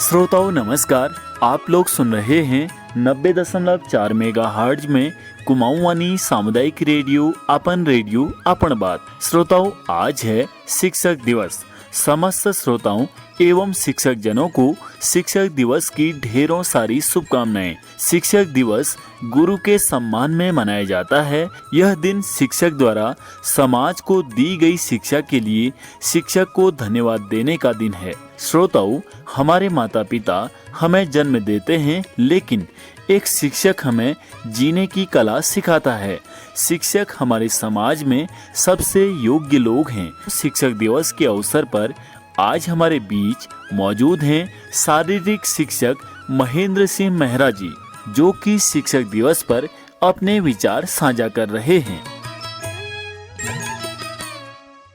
श्रोताओं नमस्कार। आप लोग सुन रहे हैं 90.4 मेगाहर्ट्ज में कुमाऊं वानी सामुदायिक रेडियो अपन बात। श्रोताओं, आज है शिक्षक दिवस। समस्त श्रोताओं एवं शिक्षक जनों को शिक्षक दिवस की ढेरों सारी शुभकामनाएं। शिक्षक दिवस गुरु के सम्मान में मनाया जाता है। यह दिन शिक्षक द्वारा समाज को दी गई शिक्षा के लिए शिक्षक को धन्यवाद देने का दिन है। श्रोताओं, हमारे माता पिता हमें जन्म देते हैं, लेकिन एक शिक्षक हमें जीने की कला सिखाता है। शिक्षक हमारे समाज में सबसे योग्य लोग हैं। शिक्षक दिवस के अवसर पर आज हमारे बीच मौजूद हैं शारीरिक शिक्षक महेंद्र सिंह मेहरा जी, जो कि शिक्षक दिवस पर अपने विचार साझा कर रहे हैं।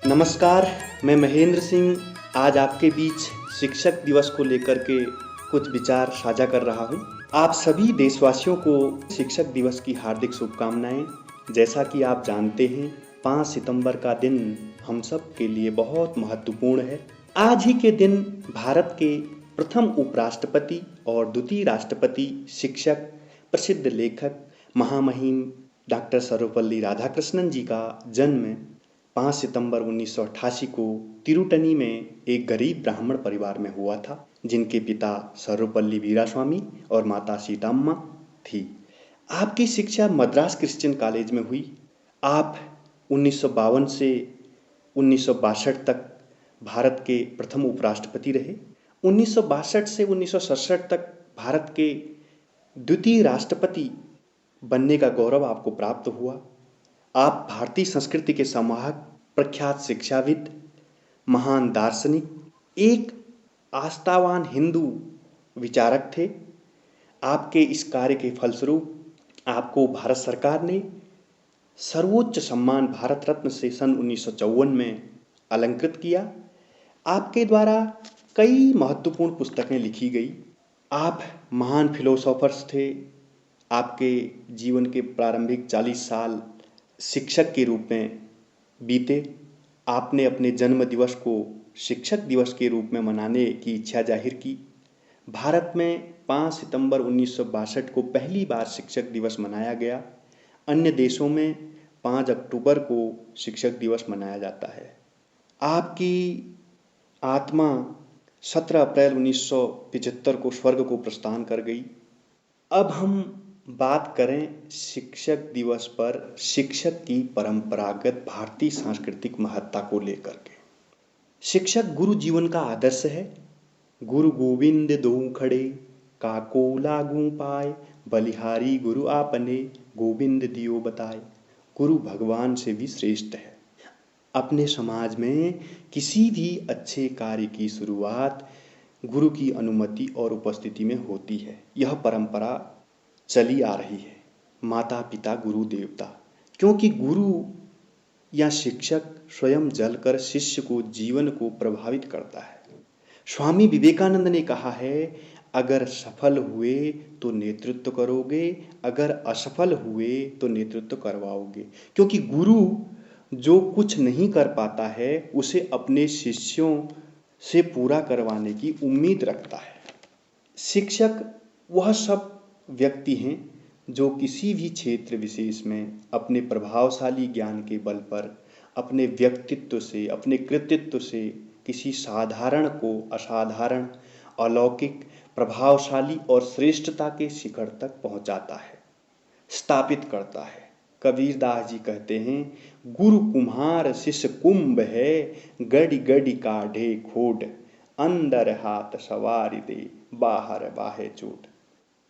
नमस्कार, मैं महेंद्र सिंह आज आपके बीच शिक्षक दिवस को लेकर के कुछ विचार साझा कर रहा हूँ। आप सभी देशवासियों को शिक्षक दिवस की हार्दिक शुभकामनाएं। जैसा कि आप जानते हैं, 5 सितंबर का दिन हम सब के लिए बहुत महत्वपूर्ण है। आज ही के दिन भारत के प्रथम उपराष्ट्रपति और द्वितीय राष्ट्रपति शिक्षक, प्रसिद्ध लेखक, महामहिम डॉक्टर सर्वपल्ली राधाकृष्णन जी का जन्म 5 सितंबर 1988 को तिरुटनी में एक गरीब ब्राह्मण परिवार में हुआ था, जिनके पिता सर्वपल्ली वीरास्वामी और माता सीताम्मा थी। आपकी शिक्षा मद्रास क्रिश्चियन कॉलेज में हुई। आप 1952 से 1962 तक भारत के प्रथम उपराष्ट्रपति रहे। 1962 से 1967 तक भारत के द्वितीय राष्ट्रपति बनने का गौरव आपको प्राप्त हुआ। आप भारतीय संस्कृति के संवाहक, प्रख्यात शिक्षाविद, महान दार्शनिक, एक आस्थावान हिंदू विचारक थे। आपके इस कार्य के फलस्वरूप आपको भारत सरकार ने सर्वोच्च सम्मान भारत रत्न से सन 1954 में अलंकृत किया। आपके द्वारा कई महत्वपूर्ण पुस्तकें लिखी गई। आप महान फिलोसोफर्स थे। आपके जीवन के प्रारंभिक 40 साल शिक्षक के रूप में बीते। आपने अपने जन्म दिवस को शिक्षक दिवस के रूप में मनाने की इच्छा जाहिर की। भारत में 5 सितंबर 1962 को पहली बार शिक्षक दिवस मनाया गया। अन्य देशों में 5 अक्टूबर को शिक्षक दिवस मनाया जाता है। आपकी आत्मा 17 अप्रैल 1975 को स्वर्ग को प्रस्थान कर गई। अब हम बात करें शिक्षक दिवस पर शिक्षक की परंपरागत भारतीय सांस्कृतिक महत्ता को लेकर के। शिक्षक गुरु जीवन का आदर्श है। गुरु गोविंद दोऊ खड़े, काको लागू पाए, बलिहारी गुरु आपने, गोविंद दियो बताए। गुरु भगवान से भी श्रेष्ठ है। अपने समाज में किसी भी अच्छे कार्य की शुरुआत गुरु की अनुमति और उपस्थिति में होती है। यह परंपरा चली आ रही है। माता पिता गुरु देवता, क्योंकि गुरु या शिक्षक स्वयं जलकर शिष्य को जीवन को प्रभावित करता है। स्वामी विवेकानंद ने कहा है, अगर सफल हुए तो नेतृत्व करोगे, अगर असफल हुए तो नेतृत्व करवाओगे। क्योंकि गुरु जो कुछ नहीं कर पाता है उसे अपने शिष्यों से पूरा करवाने की उम्मीद रखता है। शिक्षक वह सब व्यक्ति हैं जो किसी भी क्षेत्र विशेष में अपने प्रभावशाली ज्ञान के बल पर, अपने व्यक्तित्व से, अपने कृतित्व से किसी साधारण को असाधारण, अलौकिक, प्रभावशाली और श्रेष्ठता के शिखर तक पहुंचाता है, स्थापित करता है। कबीरदास जी कहते हैं, गुरु कुम्हार शिष्य कुंभ है, गड़ी गड़ी काढ़े खोड, अंदर हाथ सवारी दे, बाहर बाहे चोट।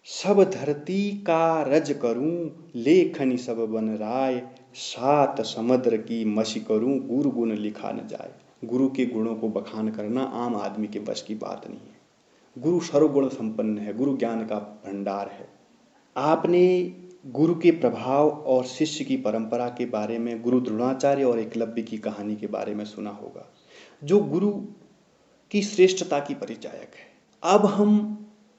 सब धरती का रज करूं, लेखनी सब बन राय, सात समुद्र की मशी करूं, गुरु गुण लिखा न जाए। गुरु के गुणों को बखान करना आम आदमी के बस की बात नहीं है। गुरु सर्वगुण संपन्न है, गुरु ज्ञान का भंडार है। आपने गुरु के प्रभाव और शिष्य की परंपरा के बारे में गुरु द्रोणाचार्य और एकलव्य की कहानी के बारे में सुना होगा, जो गुरु की श्रेष्ठता की परिचायक है। अब हम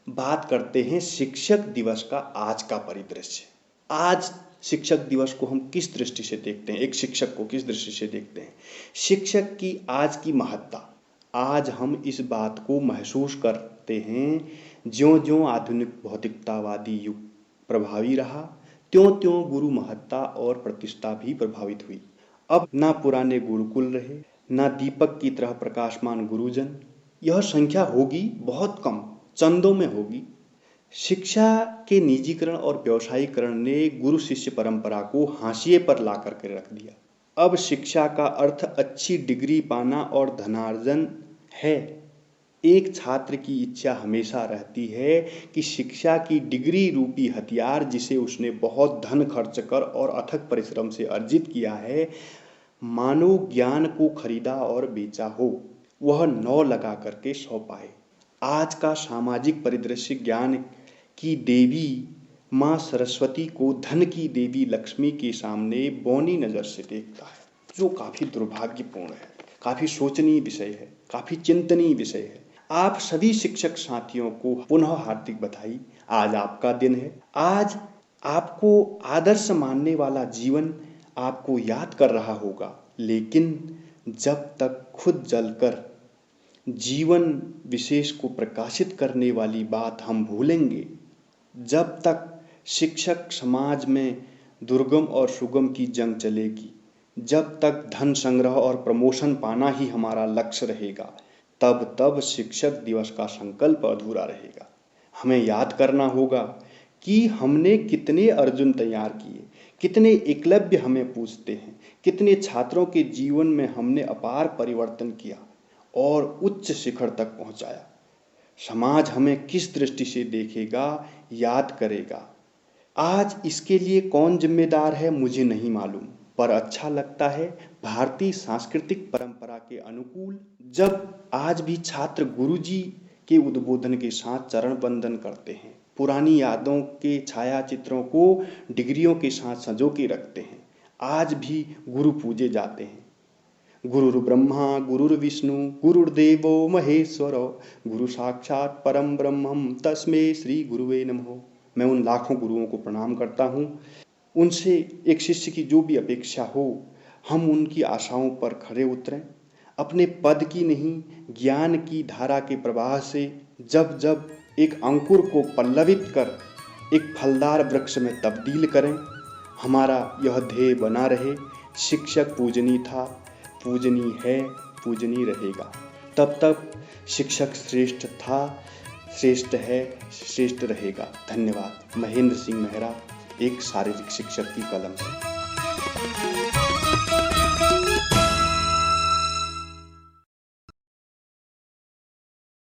बात करते हैं शिक्षक दिवस का आज का परिदृश्य। आज शिक्षक दिवस को हम किस दृष्टि से देखते हैं, एक शिक्षक को किस दृष्टि से देखते हैं, शिक्षक की आज की महत्ता। आज हम इस बात को महसूस कर सकते हैं। ज्यों-ज्यों आधुनिक भौतिकतावादी युग प्रभावी रहा, त्यों-त्यों गुरु महत्ता और प्रतिष्ठा भी प्रभावित हुई। अब ना पुराने गुरुकुल रहे, ना दीपक की तरह प्रकाशमान गुरुजन। यह संख्या होगी बहुत कम, चंदों में होगी। शिक्षा के निजीकरण और व्यावसायीकरण ने गुरु शिष्य परंपरा को हाशिए पर ला करके रख दिया। अब शिक्षा का अर्थ अच्छी डिग्री पाना और धनार्जन है। एक छात्र की इच्छा हमेशा रहती है कि शिक्षा की डिग्री रूपी हथियार, जिसे उसने बहुत धन खर्च कर और अथक परिश्रम से अर्जित किया है, मानो ज्ञान को खरीदा और बेचा हो, वह 9 लगा करके 100 पाए। आज का सामाजिक परिदृश्य ज्ञान की देवी माँ सरस्वती को धन की देवी लक्ष्मी के सामने बौनी नज़र से देखता है, जो काफ़ी दुर्भाग्यपूर्ण है, काफ़ी सोचनीय विषय है, काफ़ी चिंतनीय विषय है। आप सभी शिक्षक साथियों को पुनः हार्दिक बधाई। आज आपका दिन है। आज आपको आदर्श मानने वाला जीवन आपको याद कर रहा होगा, लेकिन जब तक खुद जलकर जीवन विशेष को प्रकाशित करने वाली बात हम भूलेंगे, जब तक शिक्षक समाज में दुर्गम और सुगम की जंग चलेगी, जब तक धन संग्रह और प्रमोशन पाना ही हमारा लक्ष्य रहेगा, तब शिक्षक दिवस का संकल्प अधूरा रहेगा। हमें याद करना होगा कि हमने कितने अर्जुन तैयार किए, कितने एकलव्य हमें पूछते हैं, कितने छात्रों के जीवन में हमने अपार परिवर्तन किया और उच्च शिखर तक पहुंचाया। समाज हमें किस दृष्टि से देखेगा, याद करेगा। आज इसके लिए कौन जिम्मेदार है मुझे नहीं मालूम, पर अच्छा लगता है भारतीय सांस्कृतिक परंपरा के अनुकूल जब आज भी छात्र गुरुजी के उद्बोधन के साथ चरण वंदन करते हैं, पुरानी यादों के छायाचित्रों को डिग्रियों के साथ संजो के रखते हैं। आज भी गुरु पूजे जाते हैं। गुरुर् ब्रह्मा गुरुर्विष्णु गुरुर्देवो महेश्वरो गुरु साक्षात परम ब्रह्मम तस्मै श्री गुरुवे नमः। मैं उन लाखों गुरुओं को प्रणाम करता हूँ। उनसे एक शिष्य की जो भी अपेक्षा हो, हम उनकी आशाओं पर खरे उतरें। अपने पद की नहीं, ज्ञान की धारा के प्रवाह से जब जब एक अंकुर को पल्लवित कर एक फलदार वृक्ष में तब्दील करें, हमारा यह ध्येय बना रहे। शिक्षक पूजनीय था, पूजनीय है, पूजनीय रहेगा। तब तक शिक्षक श्रेष्ठ था, श्रेष्ठ है, श्रेष्ठ रहेगा। धन्यवाद। महेंद्र सिंह मेहरा, एक शारीरिक शिक्षक की कलम से।